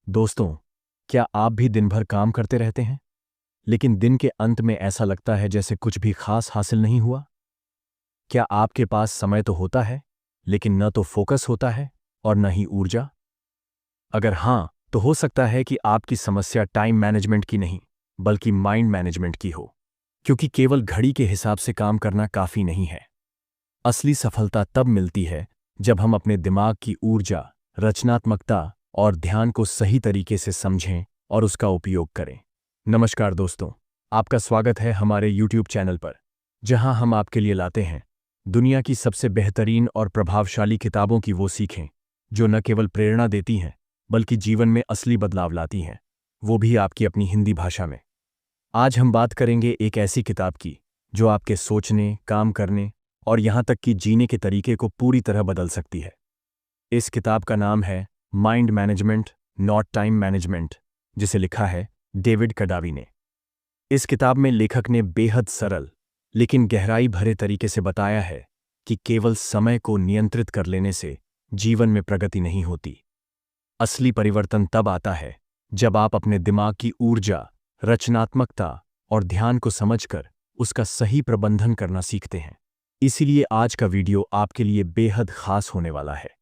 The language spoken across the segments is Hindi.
दोस्तों, क्या आप भी दिन भर काम करते रहते हैं, लेकिन दिन के अंत में ऐसा लगता है जैसे कुछ भी खास हासिल नहीं हुआ? क्या आपके पास समय तो होता है, लेकिन न तो फोकस होता है और न ही ऊर्जा? अगर हाँ, तो हो सकता है कि आपकी समस्या टाइम मैनेजमेंट की नहीं, बल्कि माइंड मैनेजमेंट की हो। क्योंकि केवल घड़ी के हिसाब से काम करना काफी नहीं है। असली सफलता तब मिलती है जब हम अपने दिमाग की ऊर्जा, रचनात्मकता और ध्यान को सही तरीके से समझें और उसका उपयोग करें। नमस्कार दोस्तों, आपका स्वागत है हमारे YouTube चैनल पर, जहां हम आपके लिए लाते हैं दुनिया की सबसे बेहतरीन और प्रभावशाली किताबों की वो सीखें जो न केवल प्रेरणा देती हैं, बल्कि जीवन में असली बदलाव लाती हैं, वो भी आपकी अपनी हिंदी भाषा में। आज हम बात करेंगे एक ऐसी किताब की जो आपके सोचने, काम करने और यहाँ तक कि जीने के तरीके को पूरी तरह बदल सकती है। इस किताब का नाम है mind management not time management, जिसे लिखा है डेविड कडावी ने। इस किताब में लेखक ने बेहद सरल लेकिन गहराई भरे तरीके से बताया है कि केवल समय को नियंत्रित कर लेने से जीवन में प्रगति नहीं होती। असली परिवर्तन तब आता है जब आप अपने दिमाग की ऊर्जा, रचनात्मकता और ध्यान को समझकर उसका सही प्रबंधन करना सीखते हैं। इसीलिए आज का वीडियो आपके लिए बेहद खास होने वाला है।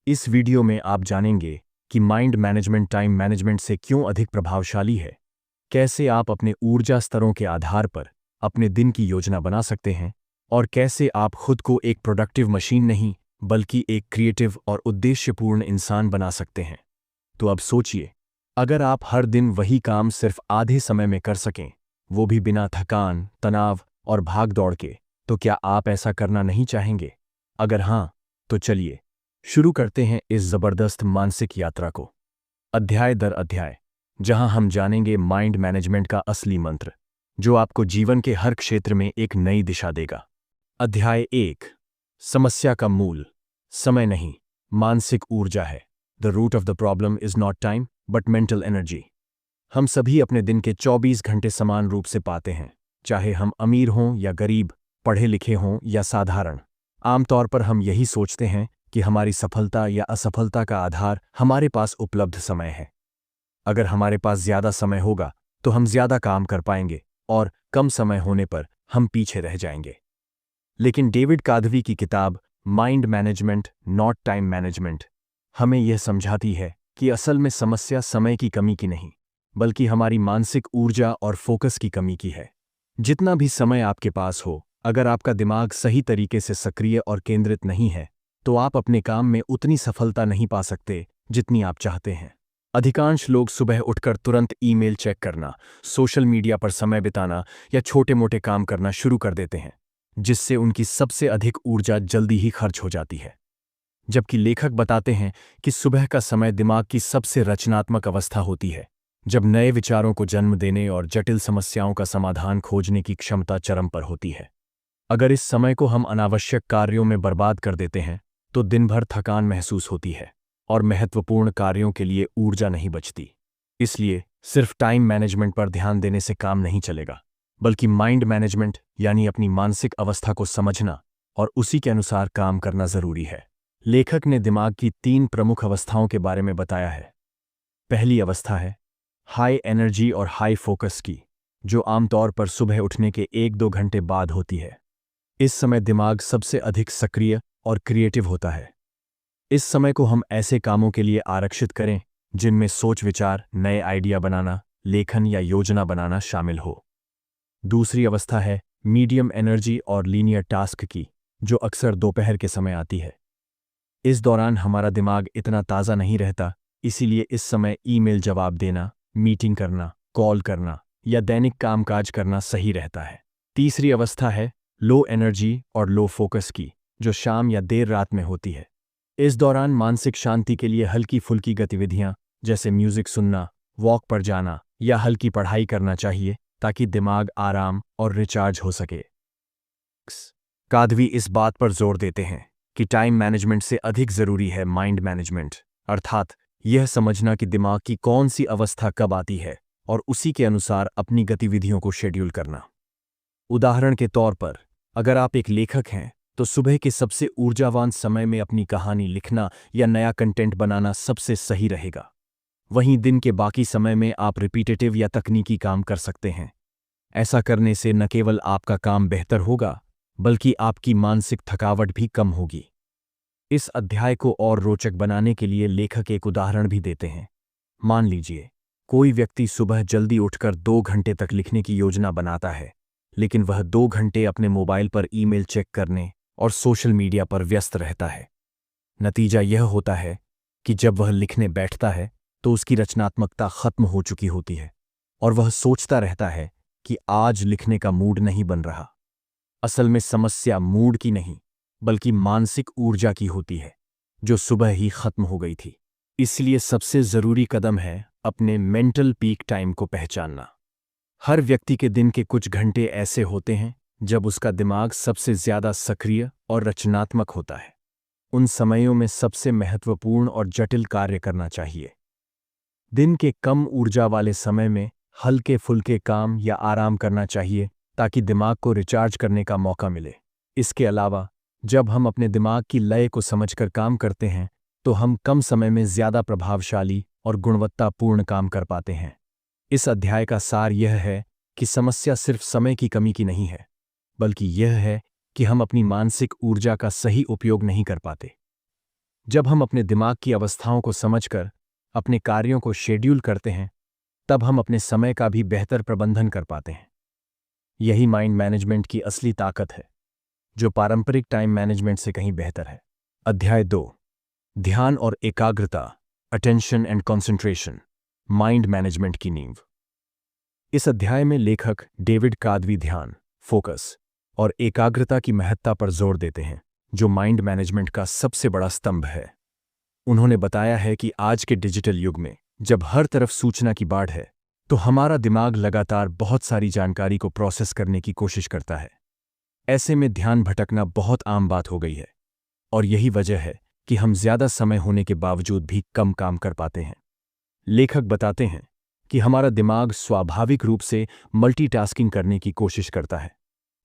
इस वीडियो में आप जानेंगे कि माइंड मैनेजमेंट टाइम मैनेजमेंट से क्यों अधिक प्रभावशाली है, कैसे आप अपने ऊर्जा स्तरों के आधार पर अपने दिन की योजना बना सकते हैं और कैसे आप खुद को एक प्रोडक्टिव मशीन नहीं, बल्कि एक क्रिएटिव और उद्देश्यपूर्ण इंसान बना सकते हैं। तो अब सोचिए, अगर आप हर दिन वही काम सिर्फ आधे समय में कर सकें, वो भी बिना थकान, तनाव और भाग दौड़ के, तो क्या आप ऐसा करना नहीं चाहेंगे? अगर हाँ, तो चलिए शुरू करते हैं इस जबरदस्त मानसिक यात्रा को, अध्याय दर अध्याय, जहां हम जानेंगे माइंड मैनेजमेंट का असली मंत्र, जो आपको जीवन के हर क्षेत्र में एक नई दिशा देगा। अध्याय 1, समस्या का मूल समय नहीं, मानसिक ऊर्जा है। The root of the problem is not time but mental energy. हम सभी अपने दिन के 24 घंटे समान रूप से पाते हैं, चाहे हम अमीर हों या गरीब, पढ़े लिखे हों या साधारण। आमतौर पर हम यही सोचते हैं कि हमारी सफलता या असफलता का आधार हमारे पास उपलब्ध समय है। अगर हमारे पास ज्यादा समय होगा तो हम ज्यादा काम कर पाएंगे और कम समय होने पर हम पीछे रह जाएंगे। लेकिन डेविड कादवी की किताब mind management not time management हमें यह समझाती है कि असल में समस्या समय की कमी की नहीं, बल्कि हमारी मानसिक ऊर्जा और फोकस की कमी की है। जितना भी समय आपके पास हो, अगर आपका दिमाग सही तरीके से सक्रिय और केंद्रित नहीं है, तो आप अपने काम में उतनी सफलता नहीं पा सकते जितनी आप चाहते हैं। अधिकांश लोग सुबह उठकर तुरंत ईमेल चेक करना, सोशल मीडिया पर समय बिताना या छोटे मोटे काम करना शुरू कर देते हैं, जिससे उनकी सबसे अधिक ऊर्जा जल्दी ही खर्च हो जाती है। जबकि लेखक बताते हैं कि सुबह का समय दिमाग की सबसे रचनात्मक अवस्था होती है, जब नए विचारों को जन्म देने और जटिल समस्याओं का समाधान खोजने की क्षमता चरम पर होती है। अगर इस समय को हम अनावश्यक कार्यों में बर्बाद कर देते हैं, तो दिन भर थकान महसूस होती है और महत्वपूर्ण कार्यों के लिए ऊर्जा नहीं बचती। इसलिए सिर्फ टाइम मैनेजमेंट पर ध्यान देने से काम नहीं चलेगा, बल्कि माइंड मैनेजमेंट यानी अपनी मानसिक अवस्था को समझना और उसी के अनुसार काम करना जरूरी है। लेखक ने दिमाग की 3 प्रमुख अवस्थाओं के बारे में बताया है। पहली अवस्था है हाई एनर्जी और हाई फोकस की, जो आमतौर पर सुबह उठने के 1-2 घंटे बाद होती है। इस समय दिमाग सबसे अधिक सक्रिय और क्रिएटिव होता है। इस समय को हम ऐसे कामों के लिए आरक्षित करें जिनमें सोच विचार, नए आइडिया बनाना, लेखन या योजना बनाना शामिल हो। दूसरी अवस्था है मीडियम एनर्जी और लीनियर टास्क की, जो अक्सर दोपहर के समय आती है। इस दौरान हमारा दिमाग इतना ताज़ा नहीं रहता, इसीलिए इस समय ईमेल जवाब देना, मीटिंग करना, कॉल करना या दैनिक कामकाज करना सही रहता है। तीसरी अवस्था है लो एनर्जी और लो फोकस की, जो शाम या देर रात में होती है। इस दौरान मानसिक शांति के लिए हल्की फुल्की गतिविधियां जैसे म्यूजिक सुनना, वॉक पर जाना या हल्की पढ़ाई करना चाहिए, ताकि दिमाग आराम और रिचार्ज हो सके। कादवी इस बात पर जोर देते हैं कि टाइम मैनेजमेंट से अधिक जरूरी है माइंड मैनेजमेंट, अर्थात यह समझना कि दिमाग की कौन सी अवस्था कब आती है और उसी के अनुसार अपनी गतिविधियों को शेड्यूल करना। उदाहरण के तौर पर, अगर आप एक लेखक हैं, तो सुबह के सबसे ऊर्जावान समय में अपनी कहानी लिखना या नया कंटेंट बनाना सबसे सही रहेगा। वहीं दिन के बाकी समय में आप रिपीटेटिव या तकनीकी काम कर सकते हैं। ऐसा करने से न केवल आपका काम बेहतर होगा, बल्कि आपकी मानसिक थकावट भी कम होगी। इस अध्याय को और रोचक बनाने के लिए लेखक एक उदाहरण भी देते हैं। मान लीजिए, कोई व्यक्ति सुबह जल्दी उठकर 2 घंटे तक लिखने की योजना बनाता है, लेकिन वह 2 घंटे अपने मोबाइल पर ईमेल चेक करने और सोशल मीडिया पर व्यस्त रहता है। नतीजा यह होता है कि जब वह लिखने बैठता है तो उसकी रचनात्मकता खत्म हो चुकी होती है और वह सोचता रहता है कि आज लिखने का मूड नहीं बन रहा। असल में समस्या मूड की नहीं, बल्कि मानसिक ऊर्जा की होती है, जो सुबह ही खत्म हो गई थी। इसलिए सबसे जरूरी कदम है अपने मेंटल पीक टाइम को पहचानना। हर व्यक्ति के दिन के कुछ घंटे ऐसे होते हैं जब उसका दिमाग सबसे ज्यादा सक्रिय और रचनात्मक होता है। उन समयों में सबसे महत्वपूर्ण और जटिल कार्य करना चाहिए। दिन के कम ऊर्जा वाले समय में हल्के फुल्के काम या आराम करना चाहिए, ताकि दिमाग को रिचार्ज करने का मौका मिले। इसके अलावा जब हम अपने दिमाग की लय को समझकर काम करते हैं तो हम कम समय में ज्यादा प्रभावशाली और गुणवत्तापूर्ण काम कर पाते हैं। इस अध्याय का सार यह है कि समस्या सिर्फ समय की कमी की नहीं है, बल्कि यह है कि हम अपनी मानसिक ऊर्जा का सही उपयोग नहीं कर पाते। जब हम अपने दिमाग की अवस्थाओं को समझकर अपने कार्यों को शेड्यूल करते हैं, तब हम अपने समय का भी बेहतर प्रबंधन कर पाते हैं। यही माइंड मैनेजमेंट की असली ताकत है, जो पारंपरिक टाइम मैनेजमेंट से कहीं बेहतर है। अध्याय 2, ध्यान और एकाग्रता, attention and concentration, mind management की नींव। इस अध्याय में लेखक डेविड कादवी ध्यान, फोकस और एकाग्रता की महत्ता पर जोर देते हैं, जो माइंड मैनेजमेंट का सबसे बड़ा स्तंभ है। उन्होंने बताया है कि आज के डिजिटल युग में जब हर तरफ सूचना की बाढ़ है, तो हमारा दिमाग लगातार बहुत सारी जानकारी को प्रोसेस करने की कोशिश करता है। ऐसे में ध्यान भटकना बहुत आम बात हो गई है, और यही वजह है कि हम ज्यादा समय होने के बावजूद भी कम काम कर पाते हैं। लेखक बताते हैं कि हमारा दिमाग स्वाभाविक रूप से मल्टीटास्किंग करने की कोशिश करता है,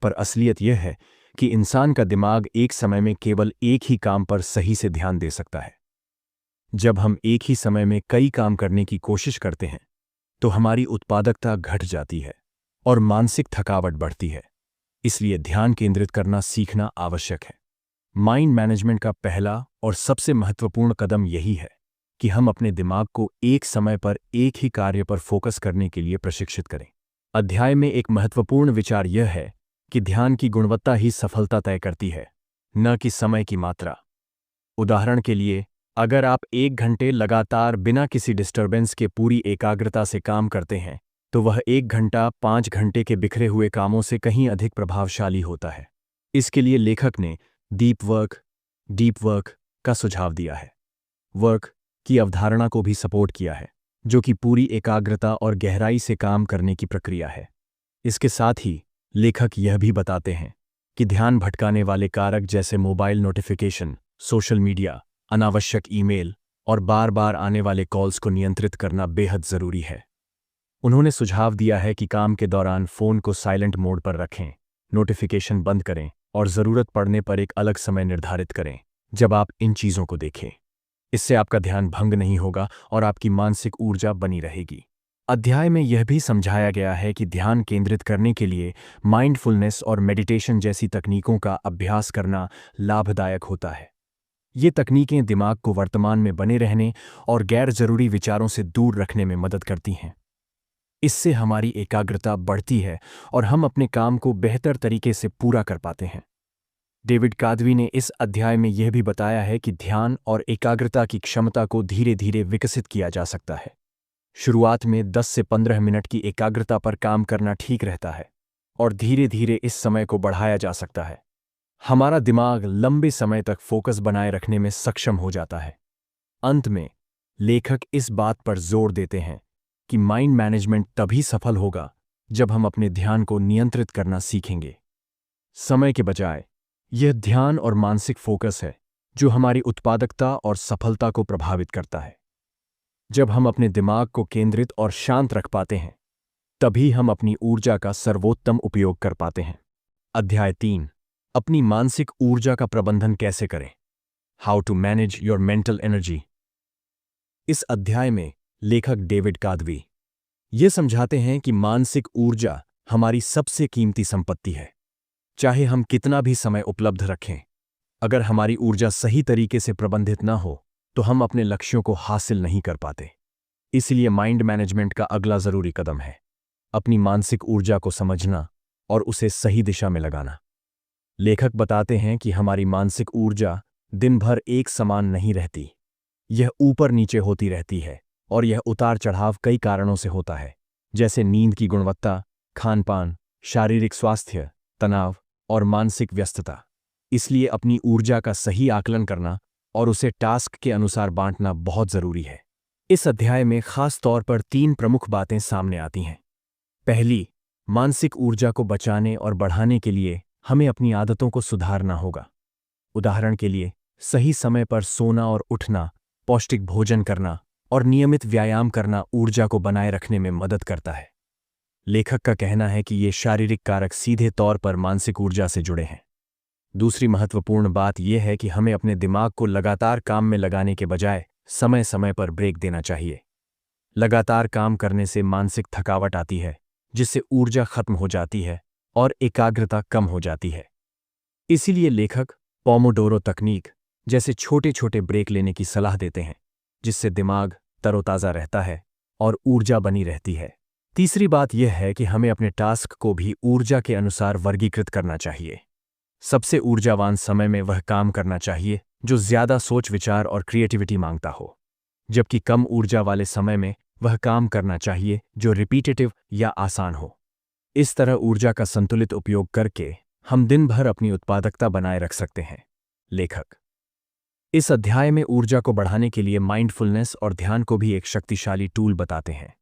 पर असलियत यह है कि इंसान का दिमाग एक समय में केवल एक ही काम पर सही से ध्यान दे सकता है। जब हम एक ही समय में कई काम करने की कोशिश करते हैं, तो हमारी उत्पादकता घट जाती है और मानसिक थकावट बढ़ती है। इसलिए ध्यान केंद्रित करना सीखना आवश्यक है। माइंड मैनेजमेंट का पहला और सबसे महत्वपूर्ण कदम यही है कि हम अपने दिमाग को एक समय पर एक ही कार्य पर फोकस करने के लिए प्रशिक्षित करें। अध्याय में एक महत्वपूर्ण विचार यह है कि ध्यान की गुणवत्ता ही सफलता तय करती है, न कि समय की मात्रा। उदाहरण के लिए, अगर आप 1 घंटे लगातार बिना किसी डिस्टरबेंस के पूरी एकाग्रता से काम करते हैं, तो वह 1 घंटा 5 घंटे के बिखरे हुए कामों से कहीं अधिक प्रभावशाली होता है। इसके लिए लेखक ने डीप वर्क का सुझाव दिया है। वर्क की अवधारणा को भी सपोर्ट किया है, जो कि पूरी एकाग्रता और गहराई से काम करने की प्रक्रिया है। इसके साथ ही लेखक यह भी बताते हैं कि ध्यान भटकाने वाले कारक जैसे मोबाइल नोटिफिकेशन, सोशल मीडिया, अनावश्यक ईमेल और बार बार आने वाले कॉल्स को नियंत्रित करना बेहद जरूरी है। उन्होंने सुझाव दिया है कि काम के दौरान फोन को साइलेंट मोड पर रखें, नोटिफिकेशन बंद करें और जरूरत पड़ने पर एक अलग समय निर्धारित करें जब आप इन चीजों को देखें। इससे आपका ध्यान भंग नहीं होगा और आपकी मानसिक ऊर्जा बनी रहेगी। अध्याय में यह भी समझाया गया है कि ध्यान केंद्रित करने के लिए माइंडफुलनेस और मेडिटेशन जैसी तकनीकों का अभ्यास करना लाभदायक होता है। ये तकनीकें दिमाग को वर्तमान में बने रहने और गैर जरूरी विचारों से दूर रखने में मदद करती हैं। इससे हमारी एकाग्रता बढ़ती है और हम अपने काम को बेहतर तरीके से पूरा कर पाते हैं। डेविड कादवी ने इस अध्याय में यह भी बताया है कि ध्यान और एकाग्रता की क्षमता को धीरे धीरे विकसित किया जा सकता है। शुरुआत में 10 से 15 मिनट की एकाग्रता पर काम करना ठीक रहता है, और धीरे धीरे इस समय को बढ़ाया जा सकता है। हमारा दिमाग लंबे समय तक फोकस बनाए रखने में सक्षम हो जाता है। अंत में लेखक इस बात पर जोर देते हैं कि माइंड मैनेजमेंट तभी सफल होगा जब हम अपने ध्यान को नियंत्रित करना सीखेंगे। समय के बजाय यह ध्यान और मानसिक फोकस है जो हमारी उत्पादकता और सफलता को प्रभावित करता है। जब हम अपने दिमाग को केंद्रित और शांत रख पाते हैं, तभी हम अपनी ऊर्जा का सर्वोत्तम उपयोग कर पाते हैं। अध्याय 3, अपनी मानसिक ऊर्जा का प्रबंधन कैसे करें, how to manage your mental energy. इस अध्याय में लेखक डेविड कादवी ये समझाते हैं कि मानसिक ऊर्जा हमारी सबसे कीमती संपत्ति है। चाहे हम कितना भी समय उपलब्ध रखें, अगर हमारी ऊर्जा सही तरीके से प्रबंधित न हो तो हम अपने लक्ष्यों को हासिल नहीं कर पाते। इसलिए माइंड मैनेजमेंट का अगला जरूरी कदम है अपनी मानसिक ऊर्जा को समझना और उसे सही दिशा में लगाना। लेखक बताते हैं कि हमारी मानसिक ऊर्जा दिन भर एक समान नहीं रहती। यह ऊपर नीचे होती रहती है और यह उतार चढ़ाव कई कारणों से होता है, जैसे नींद की गुणवत्ता, खान-पान, शारीरिक स्वास्थ्य, तनाव और मानसिक व्यस्तता। इसलिए अपनी ऊर्जा का सही आकलन करना और उसे टास्क के अनुसार बांटना बहुत जरूरी है। इस अध्याय में खास तौर पर 3 प्रमुख बातें सामने आती हैं। पहली, मानसिक ऊर्जा को बचाने और बढ़ाने के लिए हमें अपनी आदतों को सुधारना होगा। उदाहरण के लिए, सही समय पर सोना और उठना, पौष्टिक भोजन करना और नियमित व्यायाम करना ऊर्जा को बनाए रखने में मदद करता है। लेखक का कहना है कि ये शारीरिक कारक सीधे तौर पर मानसिक ऊर्जा से जुड़े हैं। दूसरी महत्वपूर्ण बात यह है कि हमें अपने दिमाग को लगातार काम में लगाने के बजाय समय समय पर ब्रेक देना चाहिए। लगातार काम करने से मानसिक थकावट आती है, जिससे ऊर्जा खत्म हो जाती है और एकाग्रता कम हो जाती है। इसीलिए लेखक पोमोडोरो तकनीक जैसे छोटे छोटे ब्रेक लेने की सलाह देते हैं, जिससे दिमाग तरोताज़ा रहता है और ऊर्जा बनी रहती है। तीसरी बात यह है कि हमें अपने टास्क को भी ऊर्जा के अनुसार वर्गीकृत करना चाहिए। सबसे ऊर्जावान समय में वह काम करना चाहिए जो ज्यादा सोच विचार और क्रिएटिविटी मांगता हो, जबकि कम ऊर्जा वाले समय में वह काम करना चाहिए जो रिपीटेटिव या आसान हो। इस तरह ऊर्जा का संतुलित उपयोग करके हम दिन भर अपनी उत्पादकता बनाए रख सकते हैं। लेखक इस अध्याय में ऊर्जा को बढ़ाने के लिए माइंडफुलनेस और ध्यान को भी एक शक्तिशाली टूल बताते हैं।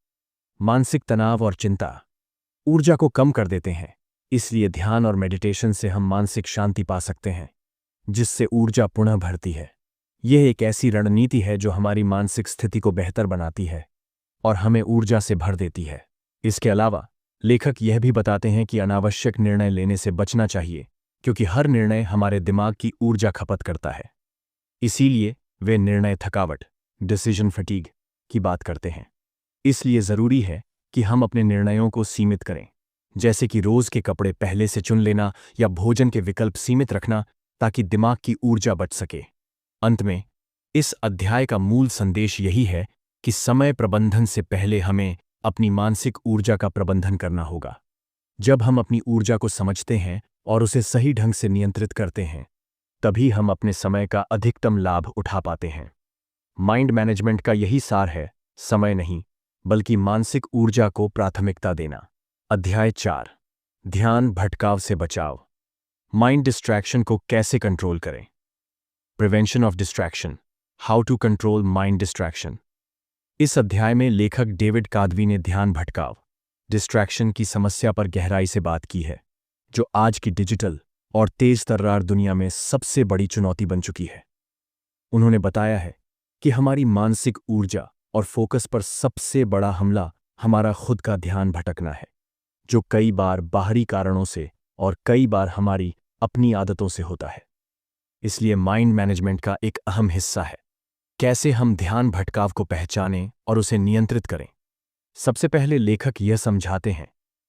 मानसिक तनाव और चिंता ऊर्जा को कम कर देते हैं, इसलिए ध्यान और मेडिटेशन से हम मानसिक शांति पा सकते हैं, जिससे ऊर्जा पुनः भरती है। यह एक ऐसी रणनीति है जो हमारी मानसिक स्थिति को बेहतर बनाती है और हमें ऊर्जा से भर देती है। इसके अलावा लेखक यह भी बताते हैं कि अनावश्यक निर्णय लेने से बचना चाहिए, क्योंकि हर निर्णय हमारे दिमाग की ऊर्जा खपत करता है। इसीलिए वे निर्णय थकावट, डिसीजन फटीग की बात करते हैं। इसलिए जरूरी है कि हम अपने निर्णयों को सीमित करें, जैसे कि रोज के कपड़े पहले से चुन लेना या भोजन के विकल्प सीमित रखना, ताकि दिमाग की ऊर्जा बच सके। अंत में इस अध्याय का मूल संदेश यही है कि समय प्रबंधन से पहले हमें अपनी मानसिक ऊर्जा का प्रबंधन करना होगा। जब हम अपनी ऊर्जा को समझते हैं और उसे सही ढंग से नियंत्रित करते हैं, तभी हम अपने समय का अधिकतम लाभ उठा पाते हैं। माइंड मैनेजमेंट का यही सार है, समय नहीं बल्कि मानसिक ऊर्जा को प्राथमिकता देना। अध्याय 4, ध्यान भटकाव से बचाव। माइंड डिस्ट्रैक्शन को कैसे कंट्रोल करें? Prevention of distraction, how to control mind distraction. इस अध्याय में लेखक डेविड कादवी ने ध्यान भटकाव, डिस्ट्रैक्शन की समस्या पर गहराई से बात की है, जो आज की डिजिटल और तेज तर्रार दुनिया में सबसे बड़ी चुनौती बन चुकी है। उन्होंने बताया है कि हमारी मानसिक ऊर्जा और फोकस पर सबसे बड़ा हमला हमारा खुद का ध्यान भटकना है, जो कई बार बाहरी कारणों से और कई बार हमारी अपनी आदतों से होता है। इसलिए माइंड मैनेजमेंट का एक अहम हिस्सा है कैसे हम ध्यान भटकाव को पहचानें और उसे नियंत्रित करें। सबसे पहले लेखक यह समझाते हैं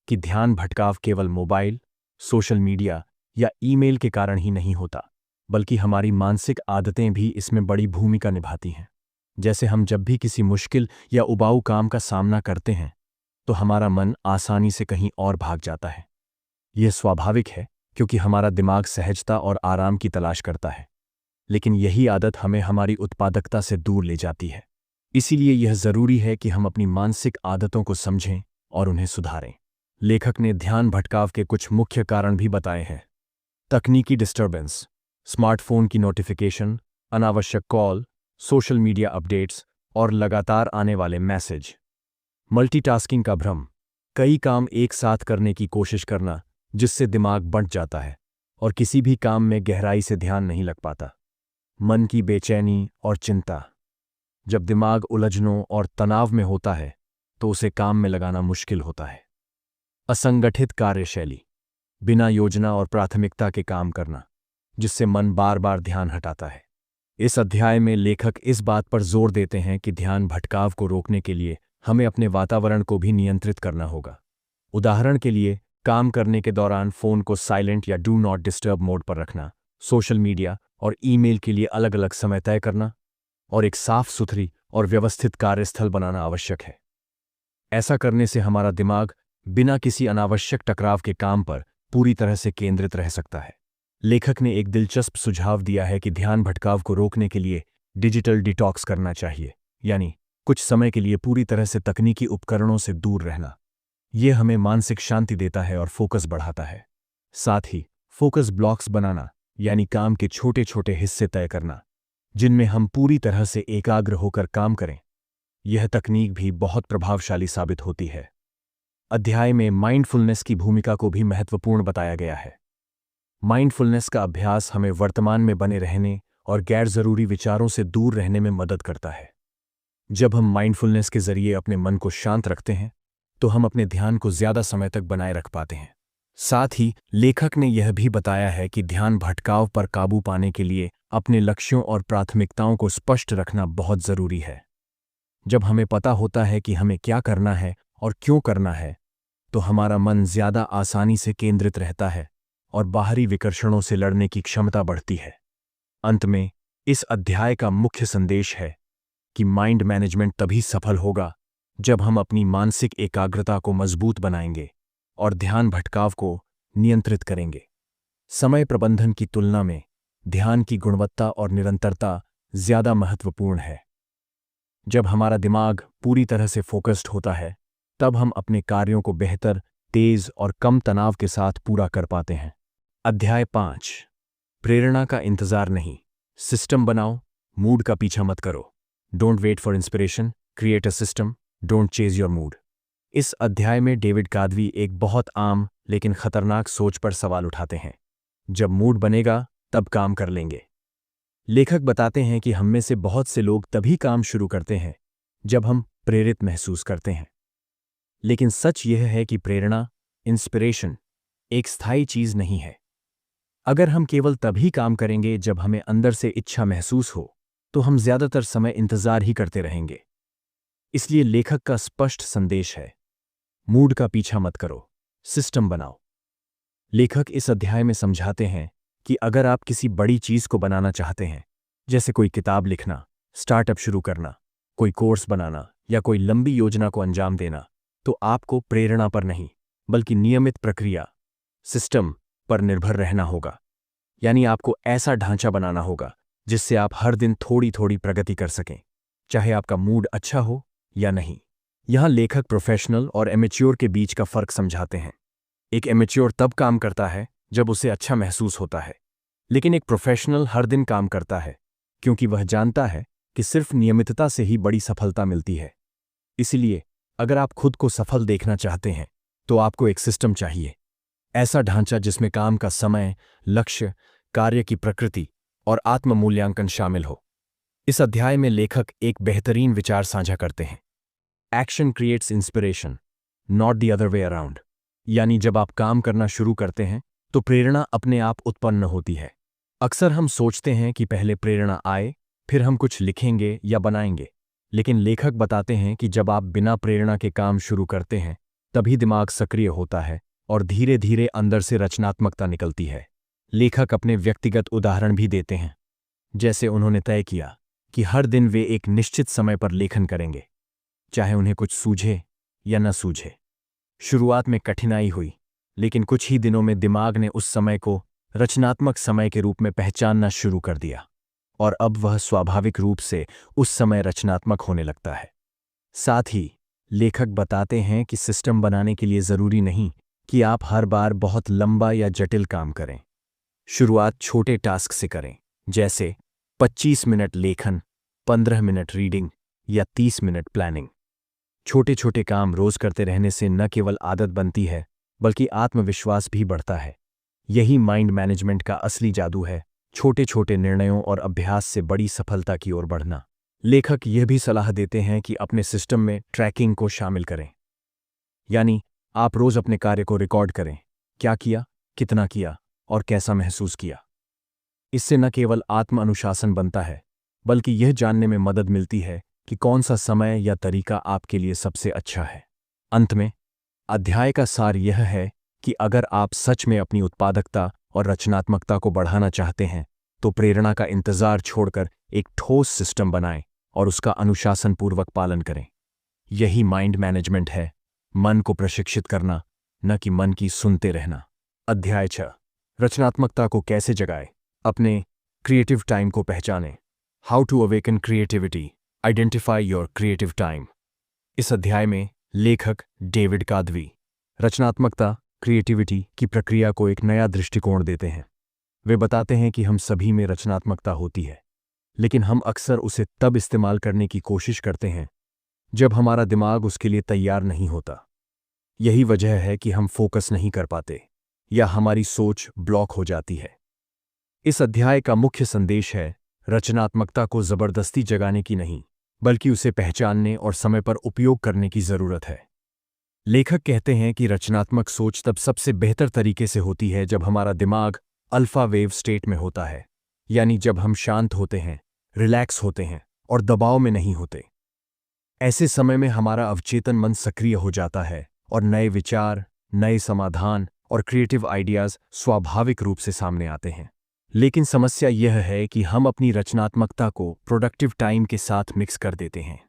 कि ध्यान भटकाव केवल मोबाइल, सोशल मीडिया या ईमेल के कारण ही नहीं होता, बल्कि हमारी मानसिक आदतें भी इसमें बड़ी भूमिका निभाती हैं। जैसे हम जब भी किसी मुश्किल या उबाऊ काम का सामना करते हैं, तो हमारा मन आसानी से कहीं और भाग जाता है। यह स्वाभाविक है, क्योंकि हमारा दिमाग सहजता और आराम की तलाश करता है, लेकिन यही आदत हमें हमारी उत्पादकता से दूर ले जाती है। इसीलिए यह जरूरी है कि हम अपनी मानसिक आदतों को समझें और उन्हें सुधारें। लेखक ने ध्यान भटकाव के कुछ मुख्य कारण भी बताए हैं। तकनीकी डिस्टर्बेंस, स्मार्टफोन की नोटिफिकेशन, अनावश्यक कॉल, सोशल मीडिया अपडेट्स और लगातार आने वाले मैसेज। मल्टीटास्किंग का भ्रम, कई काम एक साथ करने की कोशिश करना, जिससे दिमाग बंट जाता है और किसी भी काम में गहराई से ध्यान नहीं लग पाता। मन की बेचैनी और चिंता, जब दिमाग उलझनों और तनाव में होता है तो उसे काम में लगाना मुश्किल होता है। असंगठित कार्यशैली, बिना योजना और प्राथमिकता के काम करना, जिससे मन बार बार ध्यान हटाता है। इस अध्याय में लेखक इस बात पर जोर देते हैं कि ध्यान भटकाव को रोकने के लिए हमें अपने वातावरण को भी नियंत्रित करना होगा। उदाहरण के लिए, काम करने के दौरान फ़ोन को साइलेंट या डू नॉट डिस्टर्ब मोड पर रखना, सोशल मीडिया और ईमेल के लिए अलग अलग समय तय करना, और एक साफ सुथरी और व्यवस्थित कार्यस्थल बनाना आवश्यक है। ऐसा करने से हमारा दिमाग बिना किसी अनावश्यक टकराव के काम पर पूरी तरह से केंद्रित रह सकता है। लेखक ने एक दिलचस्प सुझाव दिया है कि ध्यान भटकाव को रोकने के लिए डिजिटल डिटॉक्स करना चाहिए, यानी कुछ समय के लिए पूरी तरह से तकनीकी उपकरणों से दूर रहना। यह हमें मानसिक शांति देता है और फोकस बढ़ाता है। साथ ही फोकस ब्लॉक्स बनाना, यानी काम के छोटे छोटे हिस्से तय करना जिनमें हम पूरी तरह से एकाग्र होकर काम करें, यह तकनीक भी बहुत प्रभावशाली साबित होती है। अध्याय में माइंडफुलनेस की भूमिका को भी महत्वपूर्ण बताया गया है। माइंडफुलनेस का अभ्यास हमें वर्तमान में बने रहने और गैर जरूरी विचारों से दूर रहने में मदद करता है। जब हम माइंडफुलनेस के जरिए अपने मन को शांत रखते हैं तो हम अपने ध्यान को ज्यादा समय तक बनाए रख पाते हैं। साथ ही लेखक ने यह भी बताया है कि ध्यान भटकाव पर काबू पाने के लिए अपने लक्ष्यों और प्राथमिकताओं को स्पष्ट रखना बहुत जरूरी है। जब हमें पता होता है कि हमें क्या करना है और क्यों करना है, तो हमारा मन ज्यादा आसानी से केंद्रित रहता है और बाहरी विकर्षणों से लड़ने की क्षमता बढ़ती है। अंत में इस अध्याय का मुख्य संदेश है कि माइंड मैनेजमेंट तभी सफल होगा जब हम अपनी मानसिक एकाग्रता को मजबूत बनाएंगे और ध्यान भटकाव को नियंत्रित करेंगे। समय प्रबंधन की तुलना में ध्यान की गुणवत्ता और निरंतरता ज्यादा महत्वपूर्ण है। जब हमारा दिमाग पूरी तरह से फोकस्ड होता है, तब हम अपने कार्यों को बेहतर, तेज और कम तनाव के साथ पूरा कर पाते हैं। अध्याय 5, प्रेरणा का इंतजार नहीं, सिस्टम बनाओ, मूड का पीछा मत करो। Don't wait for inspiration, create a system, don't chase your mood. इस अध्याय में डेविड कादवी एक बहुत आम लेकिन खतरनाक सोच पर सवाल उठाते हैं। जब मूड बनेगा तब काम कर लेंगे। लेखक बताते हैं कि हम में से बहुत से लोग तभी काम शुरू करते हैं जब हम प्रेरित महसूस करते हैं। लेकिन सच यह है कि प्रेरणा, इंस्पिरेशन, एक स्थायी चीज नहीं है। अगर हम केवल तभी काम करेंगे जब हमें अंदर से इच्छा महसूस हो, तो हम ज्यादातर समय इंतजार ही करते रहेंगे। इसलिए लेखक का स्पष्ट संदेश है, मूड का पीछा मत करो, सिस्टम बनाओ। लेखक इस अध्याय में समझाते हैं कि अगर आप किसी बड़ी चीज को बनाना चाहते हैं, जैसे कोई किताब लिखना, स्टार्टअप शुरू करना, कोई कोर्स बनाना या कोई लंबी योजना को अंजाम देना, तो आपको प्रेरणा पर नहीं बल्कि नियमित प्रक्रिया, सिस्टम पर निर्भर रहना होगा। यानी आपको ऐसा ढांचा बनाना होगा जिससे आप हर दिन थोड़ी थोड़ी प्रगति कर सकें, चाहे आपका मूड अच्छा हो या नहीं। यहां लेखक प्रोफेशनल और एमेच्योर के बीच का फर्क समझाते हैं। एक एमेच्योर तब काम करता है जब उसे अच्छा महसूस होता है, लेकिन एक प्रोफेशनल हर दिन काम करता है क्योंकि वह जानता है कि सिर्फ नियमितता से ही बड़ी सफलता मिलती है। इसलिए अगर आप खुद को सफल देखना चाहते हैं तो आपको एक सिस्टम चाहिए, ऐसा ढांचा जिसमें काम का समय, लक्ष्य, कार्य की प्रकृति और आत्म मूल्यांकन शामिल हो। इस अध्याय में लेखक एक बेहतरीन विचार साझा करते हैं, action creates inspiration, not the other way around. यानी जब आप काम करना शुरू करते हैं तो प्रेरणा अपने आप उत्पन्न होती है। अक्सर हम सोचते हैं कि पहले प्रेरणा आए, फिर हम कुछ लिखेंगे या बनाएंगे, लेकिन लेखक बताते हैं कि जब आप बिना प्रेरणा के काम शुरू करते हैं तभी दिमाग सक्रिय होता है और धीरे धीरे अंदर से रचनात्मकता निकलती है। लेखक अपने व्यक्तिगत उदाहरण भी देते हैं, जैसे उन्होंने तय किया कि हर दिन वे एक निश्चित समय पर लेखन करेंगे, चाहे उन्हें कुछ सूझे या न सूझे। शुरुआत में कठिनाई हुई, लेकिन कुछ ही दिनों में दिमाग ने उस समय को रचनात्मक समय के रूप में पहचानना शुरू कर दिया और अब वह स्वाभाविक रूप से उस समय रचनात्मक होने लगता है। साथ ही लेखक बताते हैं कि सिस्टम बनाने के लिए जरूरी नहीं कि आप हर बार बहुत लंबा या जटिल काम करें। शुरुआत छोटे टास्क से करें, जैसे 25 मिनट लेखन, 15 मिनट रीडिंग या 30 मिनट प्लानिंग। छोटे छोटे काम रोज करते रहने से न केवल आदत बनती है बल्कि आत्मविश्वास भी बढ़ता है। यही माइंड मैनेजमेंट का असली जादू है, छोटे छोटे निर्णयों और अभ्यास से बड़ी सफलता की ओर बढ़ना। लेखक यह भी सलाह देते हैं कि अपने सिस्टम में ट्रैकिंग को शामिल करें, यानी आप रोज अपने कार्य को रिकॉर्ड करें, क्या किया, कितना किया और कैसा महसूस किया। इससे न केवल आत्म अनुशासन बनता है बल्कि यह जानने में मदद मिलती है कि कौन सा समय या तरीका आपके लिए सबसे अच्छा है। अंत में अध्याय का सार यह है कि अगर आप सच में अपनी उत्पादकता और रचनात्मकता को बढ़ाना चाहते हैं तो प्रेरणा का इंतजार छोड़कर एक ठोस सिस्टम बनाएं और उसका अनुशासनपूर्वक पालन करें। यही माइंड मैनेजमेंट है, मन को प्रशिक्षित करना, न कि मन की सुनते रहना। अध्याय 6, रचनात्मकता को कैसे जगाएं। अपने क्रिएटिव टाइम को पहचानें। How to awaken creativity, identify your creative time. इस अध्याय में लेखक डेविड कादवी रचनात्मकता, क्रिएटिविटी की प्रक्रिया को एक नया दृष्टिकोण देते हैं। वे बताते हैं कि हम सभी में रचनात्मकता होती है, लेकिन हम अक्सर उसे तब इस्तेमाल करने की कोशिश करते हैं जब हमारा दिमाग उसके लिए तैयार नहीं होता। यही वजह है कि हम फोकस नहीं कर पाते या हमारी सोच ब्लॉक हो जाती है। इस अध्याय का मुख्य संदेश है रचनात्मकता को जबरदस्ती जगाने की नहीं, बल्कि उसे पहचानने और समय पर उपयोग करने की जरूरत है। लेखक कहते हैं कि रचनात्मक सोच तब सबसे बेहतर तरीके से होती है जब हमारा दिमाग अल्फा वेव स्टेट में होता है, यानी जब हम शांत होते हैं, रिलैक्स होते हैं और दबाव में नहीं होते। ऐसे समय में हमारा अवचेतन मन सक्रिय हो जाता है और नए विचार, नए समाधान और क्रिएटिव आइडियाज स्वाभाविक रूप से सामने आते हैं। लेकिन समस्या यह है कि हम अपनी रचनात्मकता को प्रोडक्टिव टाइम के साथ मिक्स कर देते हैं।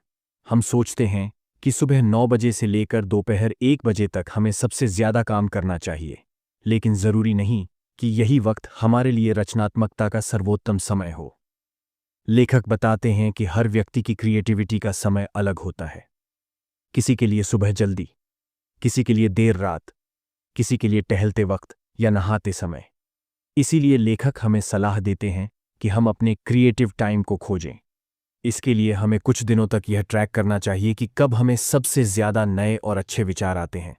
हम सोचते हैं कि सुबह 9 बजे से लेकर दोपहर 1 बजे तक हमें सबसे ज्यादा काम करना चाहिए, लेकिन जरूरी नहीं कि यही वक्त हमारे लिए रचनात्मकता का सर्वोत्तम समय हो। लेखक बताते हैं कि हर व्यक्ति की क्रिएटिविटी का समय अलग होता है। किसी के लिए सुबह जल्दी, किसी के लिए देर रात, किसी के लिए टहलते वक्त या नहाते समय। इसीलिए लेखक हमें सलाह देते हैं कि हम अपने क्रिएटिव टाइम को खोजें। इसके लिए हमें कुछ दिनों तक यह ट्रैक करना चाहिए कि कब हमें सबसे ज्यादा नए और अच्छे विचार आते हैं,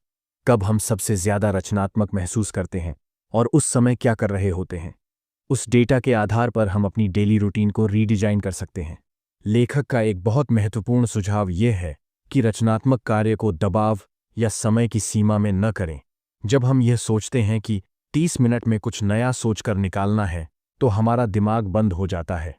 कब हम सबसे ज्यादा रचनात्मक महसूस करते हैं और उस समय क्या कर रहे होते हैं। उस डेटा के आधार पर हम अपनी डेली रूटीन को रीडिजाइन कर सकते हैं। लेखक का एक बहुत महत्वपूर्ण सुझाव यह है कि रचनात्मक कार्य को दबाव या समय की सीमा में न करें। जब हम यह सोचते हैं कि 30 मिनट में कुछ नया सोचकर निकालना है, तो हमारा दिमाग बंद हो जाता है।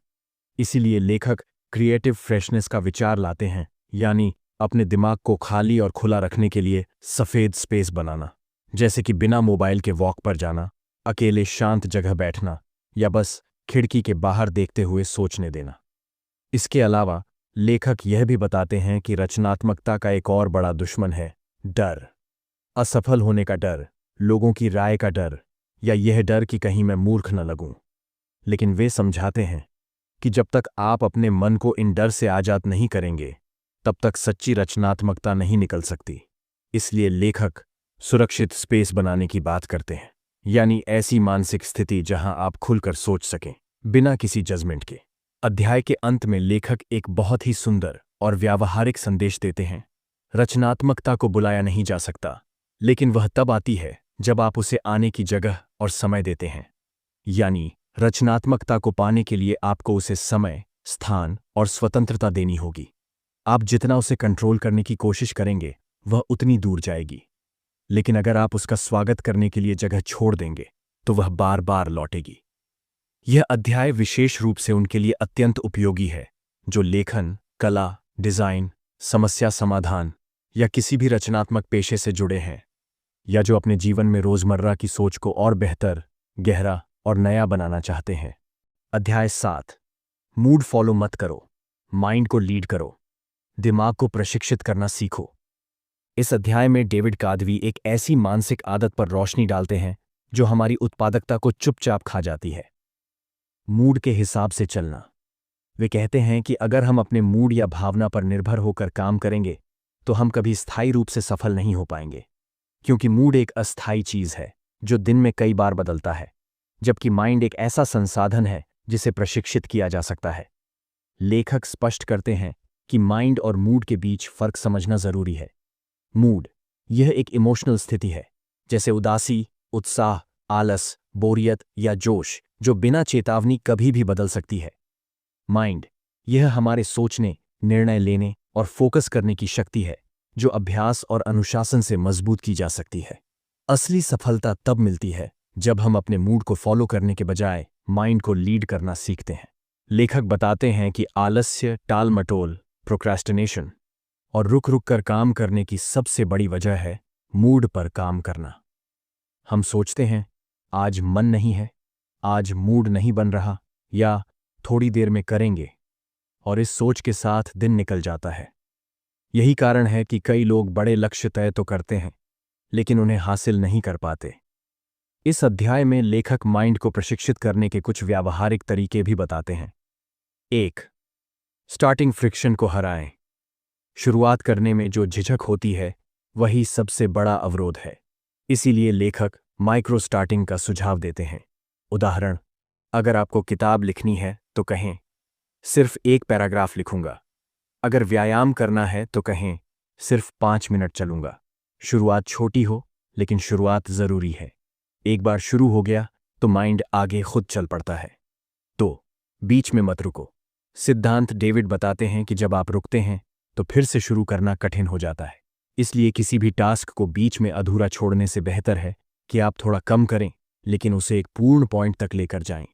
इसीलिए लेखक क्रिएटिव फ्रेशनेस का विचार लाते हैं, यानी अपने दिमाग को खाली और खुला रखने के लिए सफेद स्पेस बनाना, जैसे कि बिना मोबाइल के वॉक पर जाना, अकेले शांत जगह बैठना या बस खिड़की के बाहर देखते हुए सोचने देना। इसके अलावा लेखक यह भी बताते हैं कि रचनात्मकता का एक और बड़ा दुश्मन है डर। असफल होने का डर, लोगों की राय का डर, या यह डर कि कहीं मैं मूर्ख न लगूं। लेकिन वे समझाते हैं कि जब तक आप अपने मन को इन डर से आजाद नहीं करेंगे, तब तक सच्ची रचनात्मकता नहीं निकल सकती। इसलिए लेखक सुरक्षित स्पेस बनाने की बात करते हैं, यानी ऐसी मानसिक स्थिति जहां आप खुलकर सोच सकें, बिना किसी जजमेंट के। अध्याय के अंत में लेखक एक बहुत ही सुंदर और व्यावहारिक संदेश देते हैं। रचनात्मकता को बुलाया नहीं जा सकता, लेकिन वह तब आती है जब आप उसे आने की जगह और समय देते हैं। यानी रचनात्मकता को पाने के लिए आपको उसे समय, स्थान और स्वतंत्रता देनी होगी। आप जितना उसे कंट्रोल करने की कोशिश करेंगे, वह उतनी दूर जाएगी। लेकिन अगर आप उसका स्वागत करने के लिए जगह छोड़ देंगे, तो वह बार बार लौटेगी। यह अध्याय विशेष रूप से उनके लिए अत्यंत उपयोगी है जो लेखन, कला, डिजाइन, समस्या समाधान या किसी भी रचनात्मक पेशे से जुड़े हैं, या जो अपने जीवन में रोजमर्रा की सोच को और बेहतर, गहरा और नया बनाना चाहते हैं। अध्याय 7, मूड फॉलो मत करो, माइंड को लीड करो, दिमाग को प्रशिक्षित करना सीखो। इस अध्याय में डेविड कादवी एक ऐसी मानसिक आदत पर रोशनी डालते हैं जो हमारी उत्पादकता को चुपचाप खा जाती है। मूड के हिसाब से चलना। वे कहते हैं कि अगर हम अपने मूड या भावना पर निर्भर होकर काम करेंगे, तो हम कभी स्थायी रूप से सफल नहीं हो पाएंगे, क्योंकि मूड एक अस्थायी चीज है जो दिन में कई बार बदलता है, जबकि माइंड एक ऐसा संसाधन है जिसे प्रशिक्षित किया जा सकता है। लेखक स्पष्ट करते हैं कि माइंड और मूड के बीच फर्क समझना जरूरी है। मूड यह एक इमोशनल स्थिति है, जैसे उदासी, उत्साह, आलस, बोरियत या जोश, जो बिना चेतावनी कभी भी बदल सकती है। माइंड यह हमारे सोचने, निर्णय लेने और फोकस करने की शक्ति है, जो अभ्यास और अनुशासन से मजबूत की जा सकती है। असली सफलता तब मिलती है जब हम अपने मूड को फॉलो करने के बजाय माइंड को लीड करना सीखते हैं। लेखक बताते हैं कि आलस्य, टाल-मटोल, प्रोक्रेस्टिनेशन और रुक-रुक कर काम करने की सबसे बड़ी वजह है मूड पर काम करना। हम सोचते हैं, आज मन नहीं है, आज मूड नहीं बन रहा, या थोड़ी देर में करेंगे, और इस सोच के साथ दिन निकल जाता है। यही कारण है कि कई लोग बड़े लक्ष्य तय तो करते हैं, लेकिन उन्हें हासिल नहीं कर पाते। इस अध्याय में लेखक माइंड को प्रशिक्षित करने के कुछ व्यावहारिक तरीके भी बताते हैं। 1. स्टार्टिंग फ्रिक्शन को हराएं। शुरुआत करने में जो झिझक होती है, वही सबसे बड़ा अवरोध है। इसीलिए लेखक माइक्रो स्टार्टिंग का सुझाव देते हैं। उदाहरण, अगर आपको किताब लिखनी है तो कहें, सिर्फ एक पैराग्राफ लिखूंगा। अगर व्यायाम करना है तो कहें, सिर्फ 5 मिनट चलूंगा। शुरुआत छोटी हो, लेकिन शुरुआत जरूरी है। एक बार शुरू हो गया तो माइंड आगे खुद चल पड़ता है। तो बीच में मत रुको। सिद्धांत डेविड बताते हैं कि जब आप रुकते हैं तो फिर से शुरू करना कठिन हो जाता है। इसलिए किसी भी टास्क को बीच में अधूरा छोड़ने से बेहतर है कि आप थोड़ा कम करें, लेकिन उसे एक पूर्ण पॉइंट तक लेकर जाएं।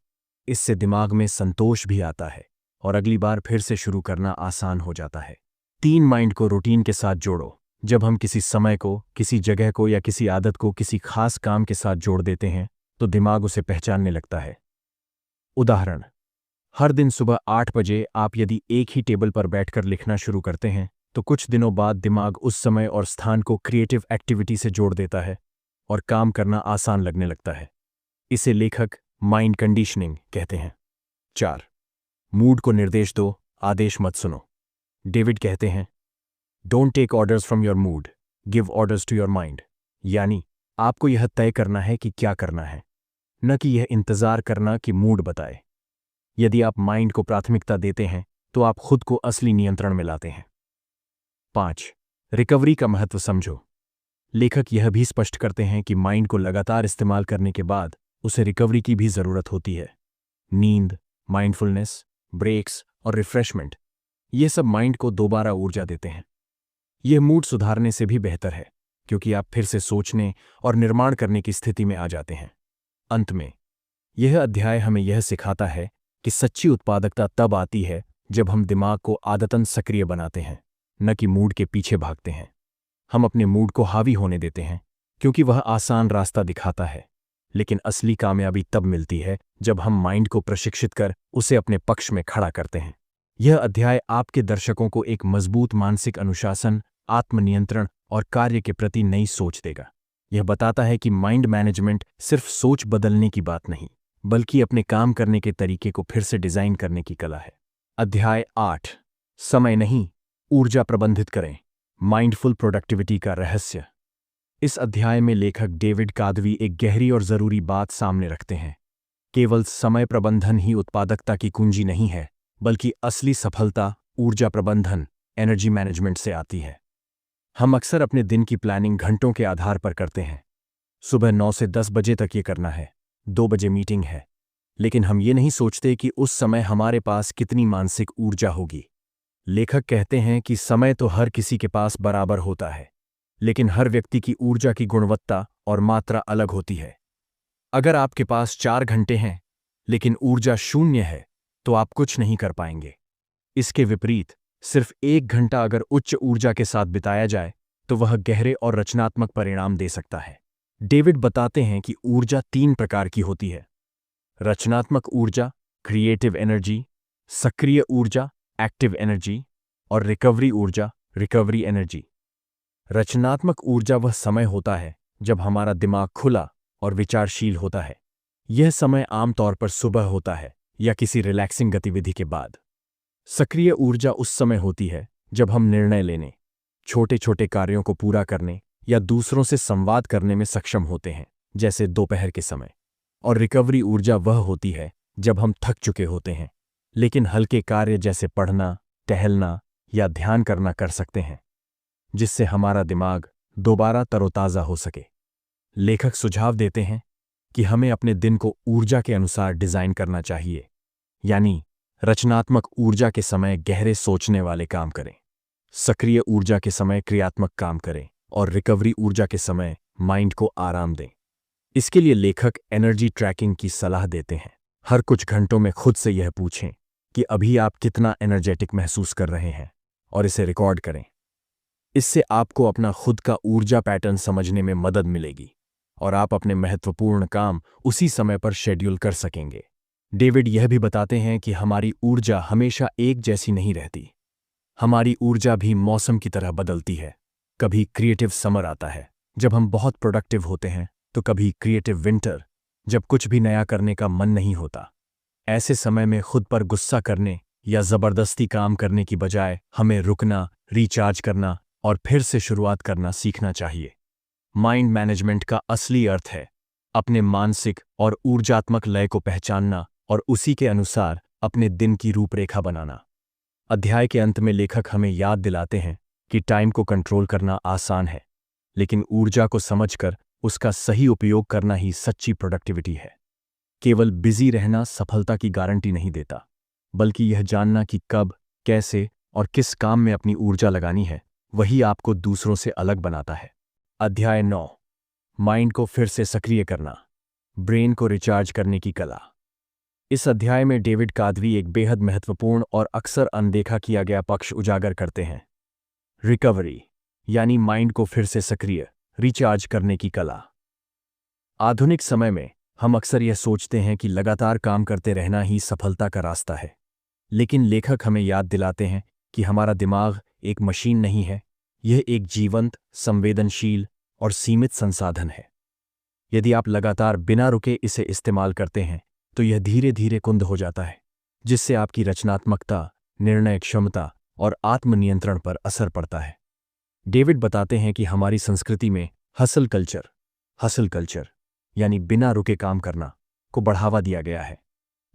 इससे दिमाग में संतोष भी आता है और अगली बार फिर से शुरू करना आसान हो जाता है। 3. माइंड को रूटीन के साथ जोड़ो। जब हम किसी समय को, किसी जगह को या किसी आदत को किसी खास काम के साथ जोड़ देते हैं तो दिमाग उसे पहचानने लगता है। उदाहरण, हर दिन सुबह 8 बजे आप यदि एक ही टेबल पर बैठकर लिखना शुरू करते हैं तो कुछ दिनों बाद दिमाग उस समय और स्थान को क्रिएटिव एक्टिविटी से जोड़ देता है और काम करना आसान लगने लगता है। इसे लेखक माइंड कंडीशनिंग कहते हैं। 4. मूड को निर्देश दो, आदेश मत सुनो। डेविड कहते हैं, don't take orders from your mood, give orders to your mind. यानी आपको यह तय करना है कि क्या करना है, न कि यह इंतजार करना कि मूड बताए। यदि आप माइंड को प्राथमिकता देते हैं तो आप खुद को असली नियंत्रण में लाते हैं। 5. रिकवरी का महत्व समझो। लेखक यह भी स्पष्ट करते हैं कि माइंड को लगातार इस्तेमाल करने के बाद उसे रिकवरी की भी जरूरत होती है। नींद, माइंडफुलनेस, ब्रेक्स और रिफ्रेशमेंट, ये सब माइंड को दोबारा ऊर्जा देते हैं। यह मूड सुधारने से भी बेहतर है, क्योंकि आप फिर से सोचने और निर्माण करने की स्थिति में आ जाते हैं। अंत में यह अध्याय हमें यह सिखाता है कि सच्ची उत्पादकता तब आती है जब हम दिमाग को आदतन सक्रिय बनाते हैं, न कि मूड के पीछे भागते हैं। हम अपने मूड को हावी होने देते हैं क्योंकि वह आसान रास्ता दिखाता है, लेकिन असली कामयाबी तब मिलती है जब हम माइंड को प्रशिक्षित कर उसे अपने पक्ष में खड़ा करते हैं। यह अध्याय आपके दर्शकों को एक मजबूत मानसिक अनुशासन, आत्मनियंत्रण और कार्य के प्रति नई सोच देगा। यह बताता है कि माइंड मैनेजमेंट सिर्फ सोच बदलने की बात नहीं, बल्कि अपने काम करने के तरीके को फिर से डिजाइन करने की कला है। अध्याय 8, समय नहीं, ऊर्जा प्रबंधित करें, माइंडफुल प्रोडक्टिविटी का रहस्य। इस अध्याय में लेखक डेविड कादवी एक गहरी और जरूरी बात सामने रखते हैं। केवल समय प्रबंधन ही उत्पादकता की कुंजी नहीं है, बल्कि असली सफलता ऊर्जा प्रबंधन, एनर्जी मैनेजमेंट से आती है। हम अक्सर अपने दिन की प्लानिंग घंटों के आधार पर करते हैं। सुबह 9 से 10 बजे तक ये करना है, 2 बजे मीटिंग है, लेकिन हम ये नहीं सोचते कि उस समय हमारे पास कितनी मानसिक ऊर्जा होगी। लेखक कहते हैं कि समय तो हर किसी के पास बराबर होता है, लेकिन हर व्यक्ति की ऊर्जा की गुणवत्ता और मात्रा अलग होती है। अगर आपके पास 4 घंटे हैं, लेकिन ऊर्जा शून्य है, तो आप कुछ नहीं कर पाएंगे। इसके विपरीत, सिर्फ 1 घंटा अगर उच्च ऊर्जा के साथ बिताया जाए, तो वह गहरे और रचनात्मक परिणाम दे सकता है। डेविड बताते हैं कि ऊर्जा 3 प्रकार की होती है: रचनात्मक ऊर्जा, क्रिएटिव एनर्जी, सक्रिय ऊर्जा, एक्टिव एनर्जी, और रिकवरी ऊर्जा, रिकवरी एनर्जी। रचनात्मक ऊर्जा वह समय होता है जब हमारा दिमाग खुला और विचारशील होता है। यह समय आमतौर पर सुबह होता है या किसी रिलैक्सिंग गतिविधि के बाद। सक्रिय ऊर्जा उस समय होती है जब हम निर्णय लेने, छोटे छोटे कार्यों को पूरा करने या दूसरों से संवाद करने में सक्षम होते हैं, जैसे दोपहर के समय। और रिकवरी ऊर्जा वह होती है जब हम थक चुके होते हैं, लेकिन हल्के कार्य जैसे पढ़ना, टहलना या ध्यान करना कर सकते हैं, जिससे हमारा दिमाग दोबारा तरोताज़ा हो सके। लेखक सुझाव देते हैं कि हमें अपने दिन को ऊर्जा के अनुसार डिजाइन करना चाहिए, यानी रचनात्मक ऊर्जा के समय गहरे सोचने वाले काम करें, सक्रिय ऊर्जा के समय क्रियात्मक काम करें और रिकवरी ऊर्जा के समय माइंड को आराम दें। इसके लिए लेखक एनर्जी ट्रैकिंग की सलाह देते हैं। हर कुछ घंटों में खुद से यह पूछें कि अभी आप कितना एनर्जेटिक महसूस कर रहे हैं और इसे रिकॉर्ड करें। इससे आपको अपना खुद का ऊर्जा पैटर्न समझने में मदद मिलेगी और आप अपने महत्वपूर्ण काम उसी समय पर शेड्यूल कर सकेंगे। डेविड यह भी बताते हैं कि हमारी ऊर्जा हमेशा एक जैसी नहीं रहती। हमारी ऊर्जा भी मौसम की तरह बदलती है। कभी क्रिएटिव समर आता है जब हम बहुत प्रोडक्टिव होते हैं, तो कभी क्रिएटिव विंटर जब कुछ भी नया करने का मन नहीं होता। ऐसे समय में खुद पर गुस्सा करने या जबरदस्ती काम करने की बजाय हमें रुकना, रिचार्ज करना और फिर से शुरुआत करना सीखना चाहिए। माइंड मैनेजमेंट का असली अर्थ है अपने मानसिक और ऊर्जात्मक लय को पहचानना और उसी के अनुसार अपने दिन की रूपरेखा बनाना। अध्याय के अंत में लेखक हमें याद दिलाते हैं कि टाइम को कंट्रोल करना आसान है, लेकिन ऊर्जा को समझकर उसका सही उपयोग करना ही सच्ची प्रोडक्टिविटी है। केवल बिजी रहना सफलता की गारंटी नहीं देता, बल्कि यह जानना कि कब, कैसे और किस काम में अपनी ऊर्जा लगानी है, वही आपको दूसरों से अलग बनाता है। अध्याय 9, माइंड को फिर से सक्रिय करना, ब्रेन को रिचार्ज करने की कला। इस अध्याय में डेविड कादवी एक बेहद महत्वपूर्ण और अक्सर अनदेखा किया गया पक्ष उजागर करते हैं, रिकवरी, यानी माइंड को फिर से सक्रिय, रिचार्ज करने की कला। आधुनिक समय में हम अक्सर यह सोचते हैं कि लगातार काम करते रहना ही सफलता का रास्ता है, लेकिन लेखक हमें याद दिलाते हैं कि हमारा दिमाग एक मशीन नहीं है, यह एक जीवंत, संवेदनशील और सीमित संसाधन है। यदि आप लगातार बिना रुके इसे इस्तेमाल करते हैं, तो यह धीरे धीरे कुंद हो जाता है, जिससे आपकी रचनात्मकता, निर्णय क्षमता और आत्मनियंत्रण पर असर पड़ता है। डेविड बताते हैं कि हमारी संस्कृति में हसल कल्चर यानी बिना रुके काम करना को बढ़ावा दिया गया है,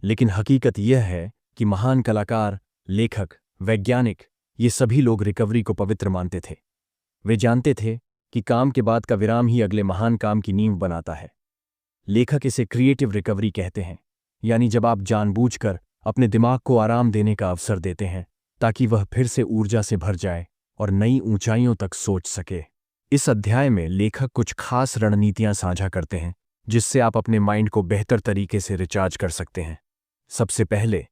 लेकिन हकीकत यह है कि महान कलाकार, लेखक, वैज्ञानिक, ये सभी लोग रिकवरी को पवित्र मानते थे। वे जानते थे कि काम के बाद का विराम ही अगले महान काम की नींव बनाता है। लेखक इसे क्रिएटिव रिकवरी कहते हैं, यानी जब आप जानबूझकर अपने दिमाग को आराम देने का अवसर देते हैं ताकि वह फिर से ऊर्जा से भर जाए और नई ऊंचाइयों तक सोच सके। इस अध्याय में लेखक कुछ खास रणनीतियां साझा करते हैं जिससे आप अपने माइंड को बेहतर तरीके से रिचार्ज कर सकते हैं। सबसे पहले,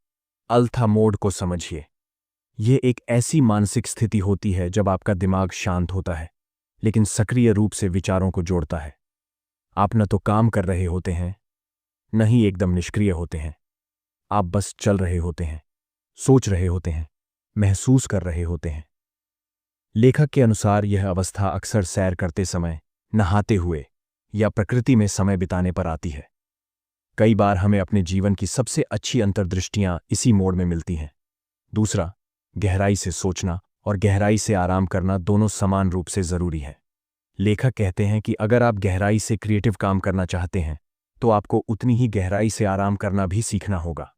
अल्फा मोड को समझिए। यह एक ऐसी मानसिक स्थिति होती है जब आपका दिमाग शांत होता है, लेकिन सक्रिय रूप से विचारों को जोड़ता है। आप न तो काम कर रहे होते हैं, न ही एकदम निष्क्रिय होते हैं। आप बस चल रहे होते हैं, सोच रहे होते हैं, महसूस कर रहे होते हैं। लेखक के अनुसार यह अवस्था अक्सर सैर करते समय, नहाते हुए या प्रकृति में समय बिताने पर आती है। कई बार हमें अपने जीवन की सबसे अच्छी अंतर्दृष्टियां इसी मोड में मिलती हैं। दूसरा, गहराई से सोचना और गहराई से आराम करना दोनों समान रूप से जरूरी है। लेखक कहते हैं कि अगर आप गहराई से क्रिएटिव काम करना चाहते हैं, तो आपको उतनी ही गहराई से आराम करना भी सीखना होगा।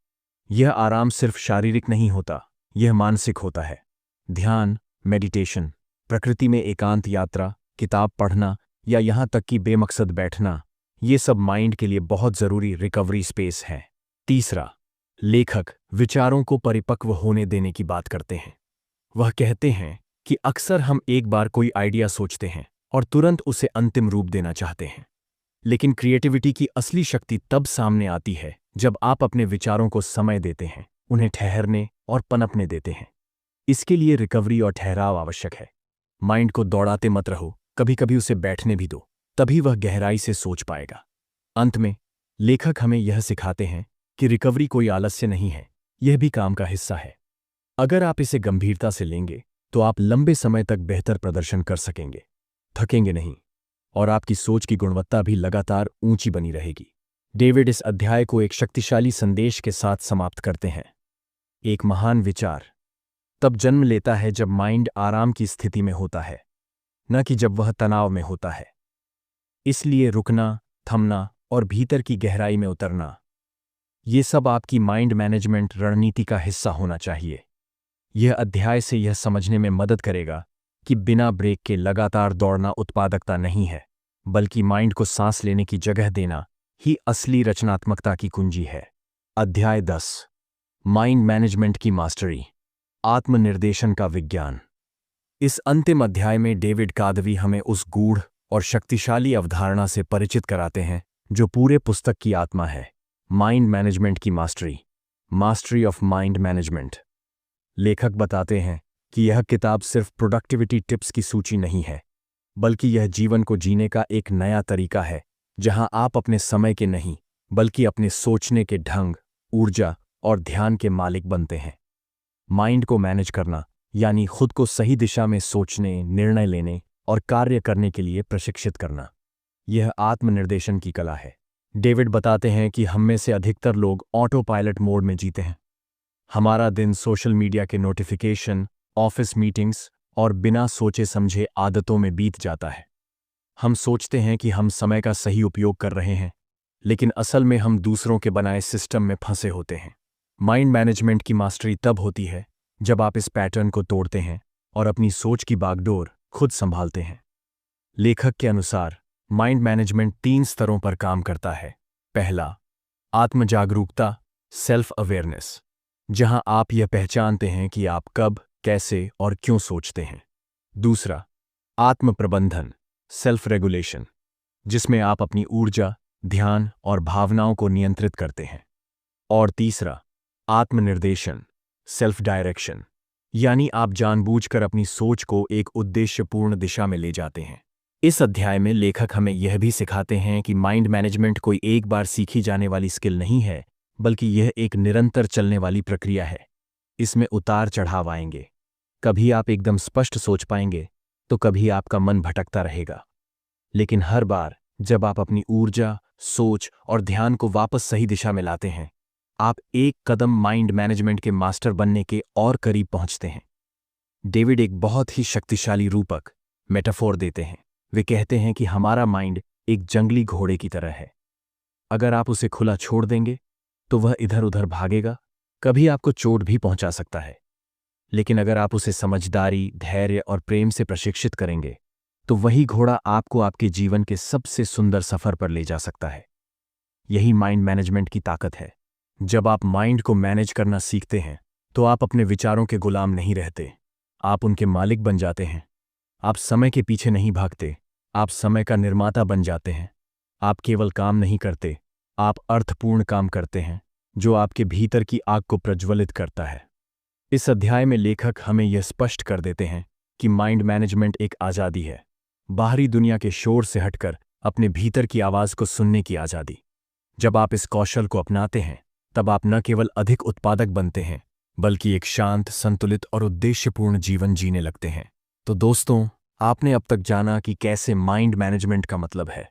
यह आराम सिर्फ शारीरिक नहीं होता, यह मानसिक होता है। ध्यान, मेडिटेशन, प्रकृति में एकांत यात्रा, किताब पढ़ना या यहाँ तक कि बेमकसद बैठना, ये सब माइंड के लिए बहुत जरूरी रिकवरी स्पेस है। तीसरा, लेखक विचारों को परिपक्व होने देने की बात करते हैं। वह कहते हैं कि अक्सर हम एक बार कोई आइडिया सोचते हैं और तुरंत उसे अंतिम रूप देना चाहते हैं, लेकिन क्रिएटिविटी की असली शक्ति तब सामने आती है जब आप अपने विचारों को समय देते हैं, उन्हें ठहरने और पनपने देते हैं। इसके लिए रिकवरी और ठहराव आवश्यक है। माइंड को दौड़ाते मत रहो, कभी कभी उसे बैठने भी दो, तभी वह गहराई से सोच पाएगा। अंत में लेखक हमें यह सिखाते हैं कि रिकवरी कोई आलस्य नहीं है, यह भी काम का हिस्सा है। अगर आप इसे गंभीरता से लेंगे तो आप लंबे समय तक बेहतर प्रदर्शन कर सकेंगे, थकेंगे नहीं और आपकी सोच की गुणवत्ता भी लगातार ऊंची बनी रहेगी। डेविड इस अध्याय को एक शक्तिशाली संदेश के साथ समाप्त करते हैं। एक महान विचार तब जन्म लेता है जब माइंड आराम की स्थिति में होता है, न कि जब वह तनाव में होता है। इसलिए रुकना, थमना और भीतर की गहराई में उतरना, ये सब आपकी माइंड मैनेजमेंट रणनीति का हिस्सा होना चाहिए। यह अध्याय से यह समझने में मदद करेगा कि बिना ब्रेक के लगातार दौड़ना उत्पादकता नहीं है, बल्कि माइंड को सांस लेने की जगह देना ही असली रचनात्मकता की कुंजी है। अध्याय 10, माइंड मैनेजमेंट की मास्टरी, आत्मनिर्देशन का विज्ञान। इस अंतिम अध्याय में डेविड कादवी हमें उस गूढ़ और शक्तिशाली अवधारणा से परिचित कराते हैं जो पूरे पुस्तक की आत्मा है, माइंड मैनेजमेंट की mastery. Mastery of mind management. लेखक बताते हैं कि यह किताब सिर्फ प्रोडक्टिविटी टिप्स की सूची नहीं है, बल्कि यह जीवन को जीने का एक नया तरीका है, जहां आप अपने समय के नहीं बल्कि अपने सोचने के ढंग, ऊर्जा और ध्यान के मालिक बनते हैं। माइंड को मैनेज करना यानी खुद को सही दिशा में सोचने, निर्णय लेने और कार्य करने के लिए प्रशिक्षित करना। यह आत्मनिर्देशन की कला है। डेविड बताते हैं कि हम में से अधिकतर लोग ऑटो पायलट मोड में जीते हैं। हमारा दिन सोशल मीडिया के नोटिफिकेशन, ऑफिस मीटिंग्स और बिना सोचे समझे आदतों में बीत जाता है। हम सोचते हैं कि हम समय का सही उपयोग कर रहे हैं, लेकिन असल में हम दूसरों के बनाए सिस्टम में फंसे होते हैं। माइंड मैनेजमेंट की मास्टरी तब होती है जब आप इस पैटर्न को तोड़ते हैं और अपनी सोच की बागडोर खुद संभालते हैं। लेखक के अनुसार माइंड मैनेजमेंट 3 स्तरों पर काम करता है। पहला, आत्मजागरूकता, सेल्फ अवेयरनेस, जहां आप यह पहचानते हैं कि आप कब, कैसे और क्यों सोचते हैं। दूसरा, आत्म प्रबंधन, सेल्फ रेगुलेशन, जिसमें आप अपनी ऊर्जा, ध्यान और भावनाओं को नियंत्रित करते हैं। और तीसरा, आत्मनिर्देशन, सेल्फ डायरेक्शन, यानी आप जानबूझकर अपनी सोच को एक उद्देश्यपूर्ण दिशा में ले जाते हैं। इस अध्याय में लेखक हमें यह भी सिखाते हैं कि माइंड मैनेजमेंट कोई एक बार सीखी जाने वाली स्किल नहीं है, बल्कि यह एक निरंतर चलने वाली प्रक्रिया है। इसमें उतार चढ़ाव आएंगे। कभी आप एकदम स्पष्ट सोच पाएंगे, तो कभी आपका मन भटकता रहेगा। लेकिन हर बार जब आप अपनी ऊर्जा, सोच और ध्यान को वापस सही दिशा में लाते हैं, आप एक कदम माइंड मैनेजमेंट के मास्टर बनने के और करीब पहुंचते हैं। डेविड एक बहुत ही शक्तिशाली रूपक, मेटाफोर देते हैं। वे कहते हैं कि हमारा माइंड एक जंगली घोड़े की तरह है। अगर आप उसे खुला छोड़ देंगे, तो वह इधर उधर भागेगा, कभी आपको चोट भी पहुंचा सकता है। लेकिन अगर आप उसे समझदारी, धैर्य और प्रेम से प्रशिक्षित करेंगे, तो वही घोड़ा आपको आपके जीवन के सबसे सुंदर सफर पर ले जा सकता है। यही माइंड मैनेजमेंट की ताकत है। जब आप माइंड को मैनेज करना सीखते हैं, तो आप अपने विचारों के गुलाम नहीं रहते, आप उनके मालिक बन जाते हैं। आप समय के पीछे नहीं भागते, आप समय का निर्माता बन जाते हैं। आप केवल काम नहीं करते, आप अर्थपूर्ण काम करते हैं, जो आपके भीतर की आग को प्रज्वलित करता है। इस अध्याय में लेखक हमें यह स्पष्ट कर देते हैं कि माइंड मैनेजमेंट एक आज़ादी है, बाहरी दुनिया के शोर से हटकर अपने भीतर की आवाज़ को सुनने की आज़ादी। जब आप इस कौशल को अपनाते हैं, तब आप न केवल अधिक उत्पादक बनते हैं, बल्कि एक शांत, संतुलित और उद्देश्यपूर्ण जीवन जीने लगते हैं। तो दोस्तों, आपने अब तक जाना कि कैसे माइंड मैनेजमेंट का मतलब है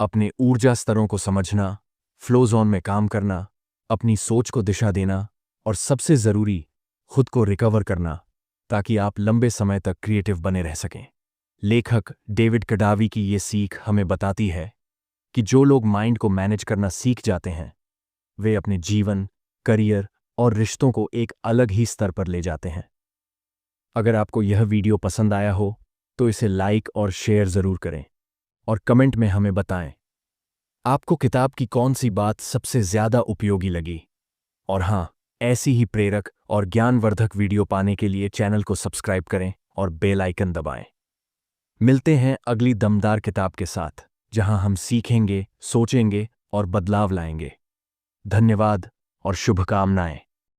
अपने ऊर्जा स्तरों को समझना, फ्लो जोन में काम करना, अपनी सोच को दिशा देना और सबसे ज़रूरी, खुद को रिकवर करना, ताकि आप लंबे समय तक क्रिएटिव बने रह सकें। लेखक डेविड कडावी की ये सीख हमें बताती है कि जो लोग माइंड को मैनेज करना सीख जाते हैं, वे अपने जीवन, करियर और रिश्तों को एक अलग ही स्तर पर ले जाते हैं। अगर आपको यह वीडियो पसंद आया हो, तो इसे लाइक और शेयर ज़रूर करें और कमेंट में हमें बताएं आपको किताब की कौन सी बात सबसे ज़्यादा उपयोगी लगी। और हाँ, ऐसी ही प्रेरक और ज्ञानवर्धक वीडियो पाने के लिए चैनल को सब्सक्राइब करें और बेल आइकन दबाएं। मिलते हैं अगली दमदार किताब के साथ, जहां हम सीखेंगे, सोचेंगे और बदलाव लाएंगे। धन्यवाद और शुभकामनाएं।